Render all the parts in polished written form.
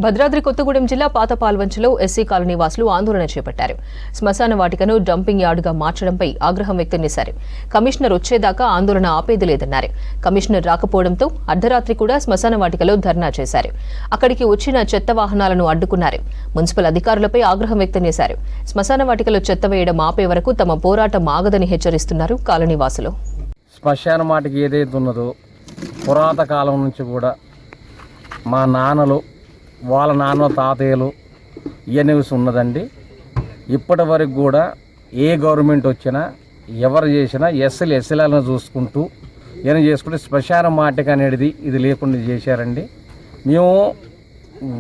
భద్రాద్రి కొత్తగూడెం జిల్లా పాత పాల్వంచలో SC colony వాసులు ఆందోళన చేపట్టారు. శ్మశాన వాటికను డంపింగ్ యార్డుగా మార్చడంపై ఆగ్రహం వ్యక్తం చేశారు. కమిషనర్ వచ్చేదాకా ఆందోళన ఆపేది లేదన్నారు. కమిషనర్ రాకపోవడంతో అర్ధరాత్రి కూడా శ్మశాన వాటికలో ధర్నా చేశారు. అక్కడికి వచ్చిన చెత్త వాహనాలను అడ్డుకున్నారు. మున్సిపల్ అధికారులపై ఆగ్రహం వ్యక్తం చేశారు. శ్మశాన వాటికలో చెత్త వేయడం ఆపే వరకు తమ పోరాటం ఆగదని హెచ్చరిస్తున్నారు కాలనీ వాసులు. శ్మశాన వాటికి ఏదైతే ఉన్నదో పురాతన కాలం నుంచి కూడా మా నాన్నలు వాళ్ళ నాన్న తాతయ్యలు ఇయనివ్స్ ఉన్నదండి. ఇప్పటి వరకు కూడా ఏ గవర్నమెంట్ వచ్చినా ఎవరు చేసినా ఎస్సీలను చూసుకుంటూ ఏమైనా చేసుకుంటే శ్మశాన వాటిక అనేది ఇది లేకుండా చేశారండి. మేము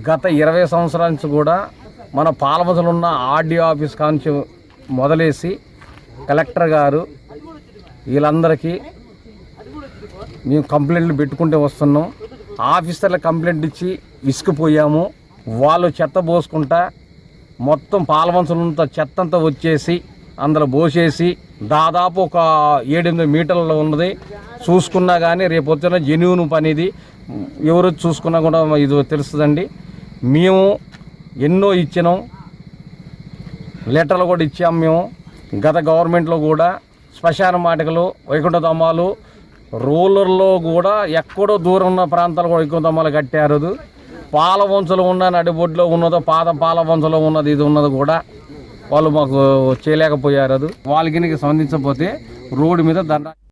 గత 20 సంవత్సరాల నుంచి కూడా మన పాలవసలు ఉన్న ఆర్డీఓ ఆఫీస్ కాంచి మొదలేసి కలెక్టర్ గారు వీళ్ళందరికీ మేము కంప్లైంట్లు పెట్టుకుంటూ వస్తున్నాం. ఆఫీసర్లకు కంప్లైంట్ ఇచ్చి విసిగిపోయాము. వాళ్ళు చెత్త పోసుకుంటా మొత్తం పాలవంచలంతా చెత్త అంతా వచ్చేసి అందులో పోసేసి దాదాపు ఒక 7-8 మీటర్లలో ఉన్నది. చూసుకున్నా కానీ రేపు వచ్చిన జెన్యూన్ పని ఇది, ఎవరు చూసుకున్నా కూడా ఇది తెలుస్తుందండి. మేము ఎన్నో ఇచ్చినాం, లెటర్లు కూడా ఇచ్చాము. మేము గత గవర్నమెంట్లో కూడా శ్మశాన వాటికలు వైకుంఠధామాలు రూలర్లో కూడా ఎక్కడో దూరం ఉన్న ప్రాంతాలు కూడా వైకుంఠధామాలు కట్టారు. పాలవంచలో ఉన్న నడిబొడ్లో ఉన్నదో పాత పాలవంచలో ఉన్నది ఇది ఉన్నది కూడా వాళ్ళు మాకు చేయలేకపోయారు. వాళ్ళకి స్పందించకపోతే రోడ్డు మీద దండ